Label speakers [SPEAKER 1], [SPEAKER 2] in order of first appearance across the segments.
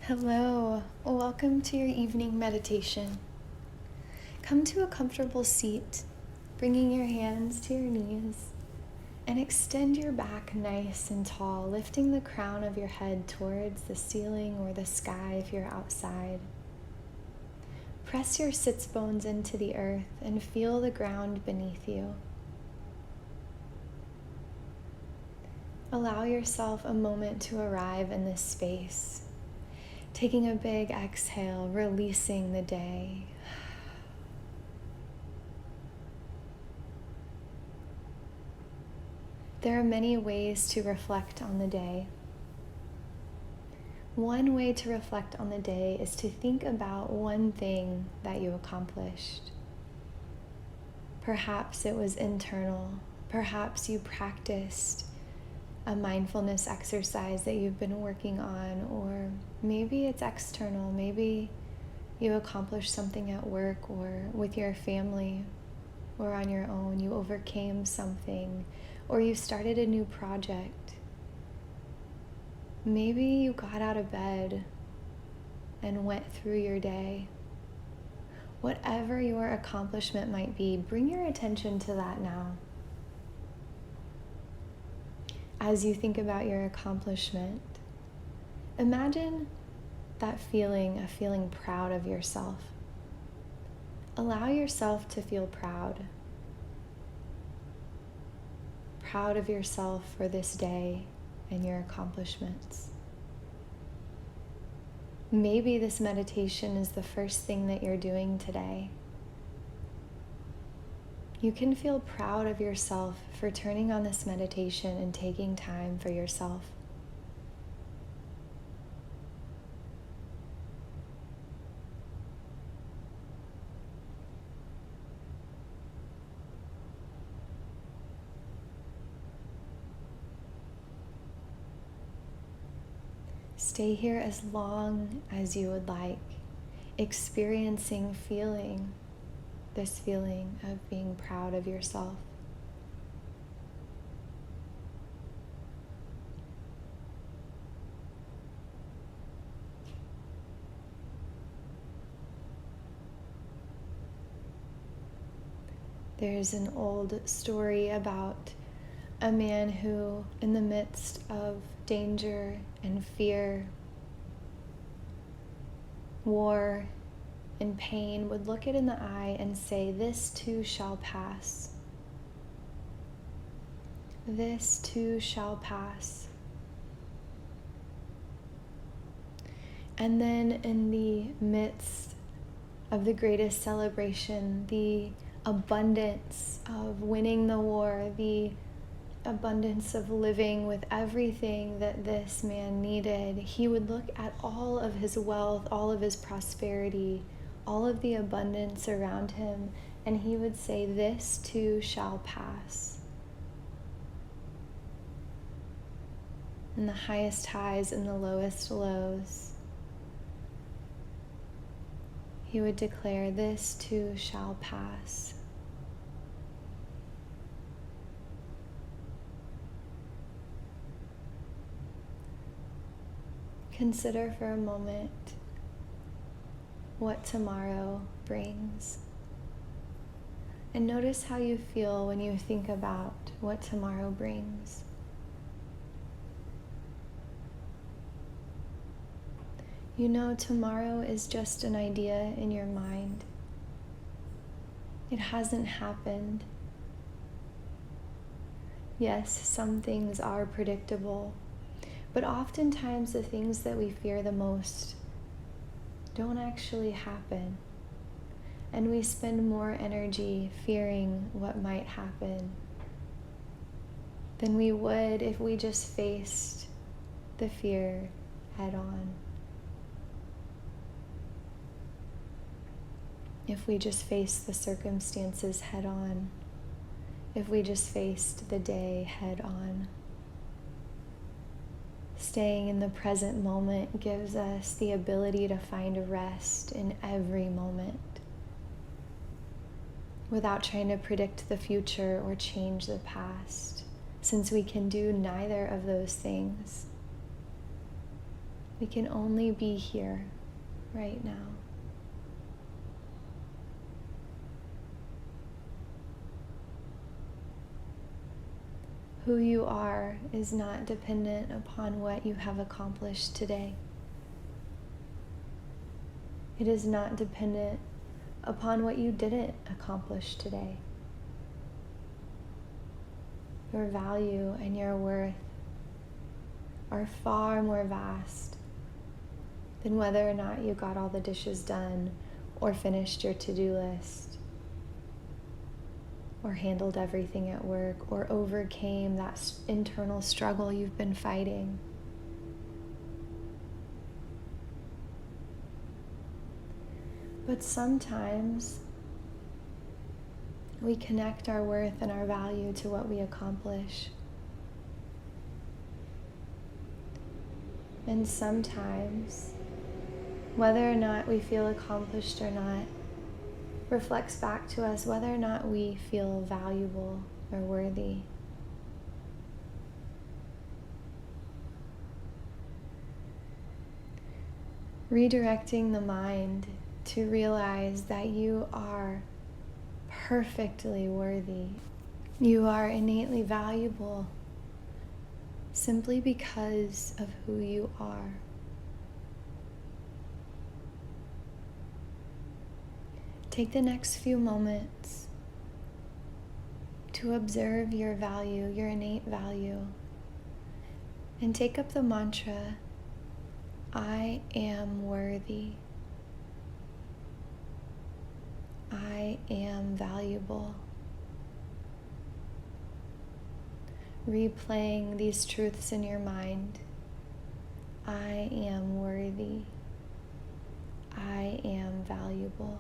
[SPEAKER 1] Hello, welcome to your evening meditation. Come to a comfortable seat, bringing your hands to your knees, and extend your back nice and tall, lifting the crown of your head towards the ceiling or the sky if you're outside. Press your sits bones into the earth and feel the ground beneath you. Allow yourself a moment to arrive in this space. Taking a big exhale, releasing the day. There are many ways to reflect on the day. One way to reflect on the day is to think about one thing that you accomplished. Perhaps it was internal. Perhaps you practiced a mindfulness exercise that you've been working on, or maybe it's external. Maybe you accomplished something at work or with your family or on your own. You overcame something, or you started a new project. Maybe you got out of bed and went through your day. Whatever your accomplishment might be, bring your attention to that now. As you think about your accomplishment, imagine that feeling of feeling proud of yourself. Allow yourself to feel proud. Proud of yourself for this day and your accomplishments. Maybe this meditation is the first thing that you're doing today. You can feel proud of yourself for turning on this meditation and taking time for yourself. Stay here as long as you would like, experiencing, feeling this feeling of being proud of yourself. There's an old story about a man who, in the midst of danger and fear, war, and pain, would look it in the eye and say, "This too shall pass. This too shall pass." And then in the midst of the greatest celebration, the abundance of winning the war, the abundance of living with everything that this man needed, he would look at all of his wealth, all of his prosperity, all of the abundance around him, and he would say, "This too shall pass." In the highest highs and the lowest lows, he would declare, "This too shall pass." Consider for a moment what tomorrow brings. And notice how you feel when you think about what tomorrow brings. You know, tomorrow is just an idea in your mind. It hasn't happened. Yes, some things are predictable, but oftentimes the things that we fear the most don't actually happen. And we spend more energy fearing what might happen than we would if we just faced the fear head on. If we just faced the circumstances head on. If we just faced the day head on. Staying in the present moment gives us the ability to find rest in every moment without trying to predict the future or change the past, since we can do neither of those things. We can only be here right now. Who you are is not dependent upon what you have accomplished today. It is not dependent upon what you didn't accomplish today. Your value and your worth are far more vast than whether or not you got all the dishes done or finished your to-do list or handled everything at work or overcame that internal struggle you've been fighting. But sometimes we connect our worth and our value to what we accomplish. And sometimes, whether or not we feel accomplished or not, reflects back to us whether or not we feel valuable or worthy. Redirecting the mind to realize that you are perfectly worthy. You are innately valuable simply because of who you are. Take the next few moments to observe your value, your innate value, and take up the mantra, I am worthy. I am valuable. Replaying these truths in your mind. I am worthy. I am valuable.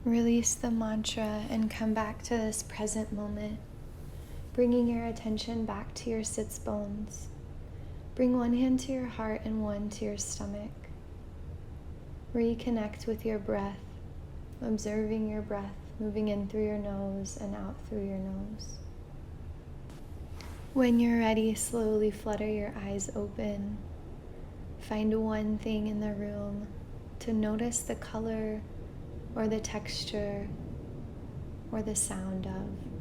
[SPEAKER 1] Release the mantra and come back to this present moment, bringing your attention back to your sits bones. Bring one hand to your heart and one to your stomach. Reconnect with your breath, observing your breath moving in through your nose and out through your nose. When you're ready, slowly flutter your eyes open. Find one thing in the room to notice the color or the texture or the sound of.